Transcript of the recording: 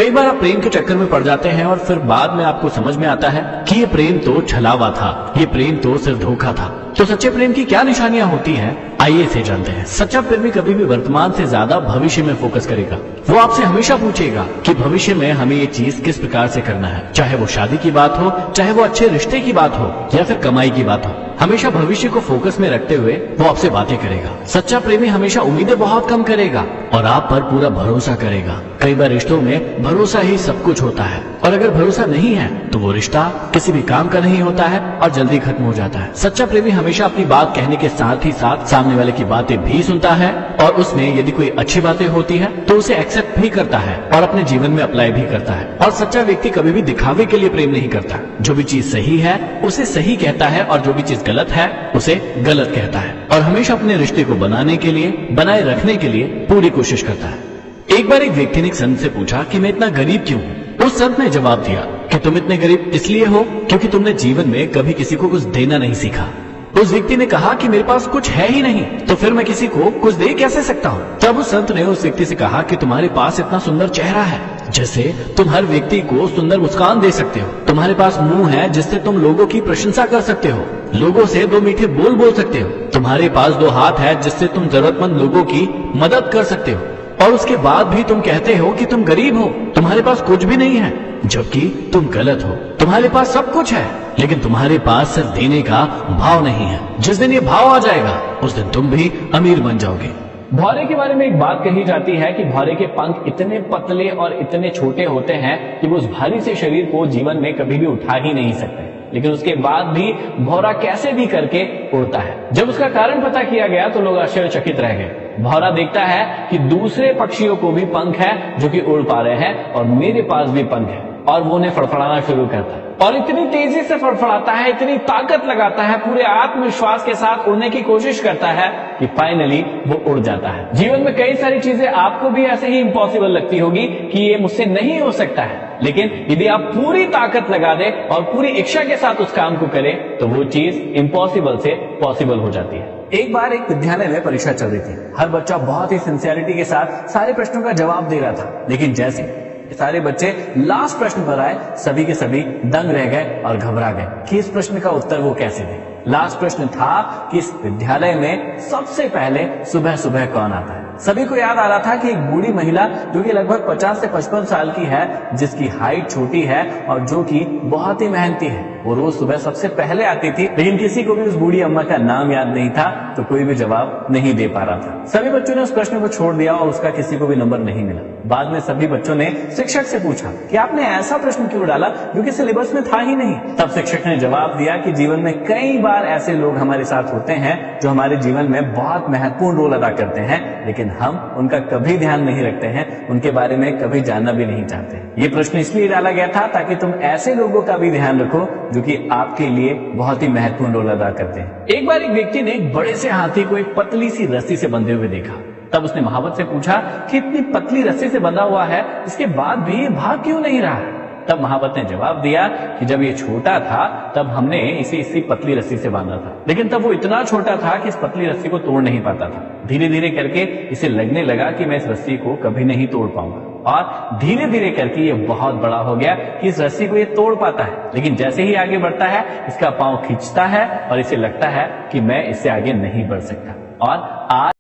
कई बार आप प्रेम के चक्कर में पड़ जाते हैं और फिर बाद में आपको समझ में आता है कि ये प्रेम तो छलावा था, ये प्रेम तो सिर्फ धोखा था। तो सच्चे प्रेम की क्या निशानियां होती हैं, आइए इसे जानते हैं। सच्चा प्रेमी कभी भी वर्तमान से ज्यादा भविष्य में फोकस करेगा। वो आपसे हमेशा पूछेगा कि भविष्य में हमें ये चीज किस प्रकार से करना है, चाहे वो शादी की बात हो, चाहे वो अच्छे रिश्ते की बात हो या फिर कमाई की बात हो। हमेशा भविष्य को फोकस में रखते हुए वो आपसे बातें करेगा। सच्चा प्रेमी हमेशा उम्मीदें बहुत कम करेगा और आप पर पूरा भरोसा करेगा। कई बार रिश्तों में भरोसा ही सब कुछ होता है और अगर भरोसा नहीं है तो वो रिश्ता किसी भी काम का नहीं होता है और जल्दी खत्म हो जाता है। सच्चा प्रेमी हमेशा अपनी बात कहने के साथ ही साथ सामने वाले की बातें भी सुनता है और उसमें यदि कोई अच्छी बातें होती है तो उसे एक्सेप्ट भी करता है और अपने जीवन में अप्लाई भी करता है। और सच्चा व्यक्ति कभी भी दिखावे के लिए प्रेम नहीं करता। जो भी चीज सही है उसे सही कहता है और जो भी चीज गलत है उसे गलत कहता है और हमेशा अपने रिश्ते को बनाने के लिए, बनाए रखने के लिए पूरी कोशिश करता है। एक बार एक व्यक्ति ने एक संत से पूछा कि मैं इतना गरीब क्यों हूँ। उस संत ने जवाब दिया कि तुम इतने गरीब इसलिए हो क्योंकि तुमने जीवन में कभी किसी को कुछ देना नहीं सीखा। उस व्यक्ति ने कहा कि मेरे पास कुछ है ही नहीं तो फिर मैं किसी को कुछ दे कैसे सकता हूँ। तब उस संत ने उस व्यक्ति से कहा कि तुम्हारे पास इतना सुंदर चेहरा है जैसे तुम हर व्यक्ति को सुंदर मुस्कान दे सकते हो। तुम्हारे पास मुंह है जिससे तुम लोगों की प्रशंसा कर सकते हो, लोगों से दो मीठे बोल बोल सकते हो। तुम्हारे पास दो हाथ है जिससे तुम जरूरतमंद लोगों की मदद कर सकते हो और उसके बाद भी तुम कहते हो कि तुम गरीब हो, तुम्हारे पास कुछ भी नहीं है, जबकि तुम गलत हो। तुम्हारे पास सब कुछ है लेकिन तुम्हारे पास सिर्फ देने का भाव नहीं है। जिस दिन ये भाव आ जाएगा उस दिन तुम भी अमीर बन जाओगे। भौरे के बारे में एक बात कही जाती है कि भौरे के पंख इतने पतले और इतने छोटे होते हैं कि वो उस भारी से शरीर को जीवन में कभी भी उठा ही नहीं सकते, लेकिन उसके बाद भी भौरा कैसे भी करके उड़ता है। जब उसका कारण पता किया गया तो लोग आश्चर्यचकित रह गए। भौरा देखता है कि दूसरे पक्षियों को भी पंख है जो कि उड़ पा रहे हैं और मेरे पास भी पंख है, और वो उन्हें फड़फड़ाना शुरू करता है और इतनी तेजी से फड़फड़ाता है, इतनी ताकत लगाता है, पूरे आत्मविश्वास के साथ उड़ने की कोशिश करता है कि फाइनली वो उड़ जाता है। जीवन में कई सारी चीजें आपको भी ऐसे ही इम्पॉसिबल लगती होगी कि ये मुझसे नहीं हो सकता है, लेकिन यदि आप पूरी ताकत लगा दे और पूरी इच्छा के साथ उस काम को करें तो वो चीज इम्पॉसिबल से पॉसिबल हो जाती है। एक बार एक विद्यालय में परीक्षा चल रही थी। हर बच्चा बहुत ही सिंसियरिटी के साथ सारे प्रश्नों का जवाब दे रहा था, लेकिन जैसे सारे बच्चे लास्ट प्रश्न पर आए सभी के सभी दंग रह गए और घबरा गए कि इस प्रश्न का उत्तर वो कैसे दें। लास्ट प्रश्न था कि इस विद्यालय में सबसे पहले सुबह सुबह कौन आता है। सभी को याद आ रहा था कि एक बूढ़ी महिला जो कि लगभग 50 से 55 साल की है, जिसकी हाइट छोटी है और जो कि बहुत ही मेहनती है, वो रोज सुबह सबसे पहले आती थी, लेकिन किसी को भी उस बूढ़ी अम्मा का नाम याद नहीं था तो कोई भी जवाब नहीं दे पा रहा था। सभी बच्चों ने उस प्रश्न को छोड़ दिया और उसका किसी को भी नंबर नहीं मिला। बाद में सभी बच्चों ने शिक्षक से पूछा कि आपने ऐसा प्रश्न क्यों डाला जो कि सिलेबस में था ही नहीं। तब शिक्षक ने जवाब दिया कि जीवन में कई बार ऐसे लोग हमारे साथ होते हैं जो हमारे जीवन में बहुत महत्वपूर्ण रोल अदा करते हैं, लेकिन हम उनका कभी ध्यान नहीं रखते हैं, उनके बारे में कभी जानना भी नहीं चाहते। ये प्रश्न इसलिए डाला गया था ताकि तुम ऐसे लोगों का भी ध्यान रखो जो कि आपके लिए बहुत ही महत्वपूर्ण रोल अदा करते हैं। एक बार एक व्यक्ति ने एक बड़े से हाथी को एक पतली सी रस्सी से बंधे हुए देखा। तब उसने महावत से पूछा कि इतनी पतली रस्सी से बंधा हुआ है, इसके बाद भी भाग क्यों नहीं रहा है। तब महावत ने जवाब दिया कि जब ये छोटा था तब हमने इसे इसी पतली रस्सी से बांधा था, लेकिन तब वो इतना छोटा था कि इस पतली रस्सी को तोड़ नहीं पाता था। धीरे धीरे करके इसे लगने लगा कि मैं इस रस्सी को कभी नहीं तोड़ पाऊंगा और धीरे धीरे करके ये बहुत बड़ा हो गया कि इस रस्सी को ये तोड़ पाता है, लेकिन जैसे ही आगे बढ़ता है इसका पांव खींचता है और इसे लगता है कि मैं इससे आगे नहीं बढ़ सकता। और आज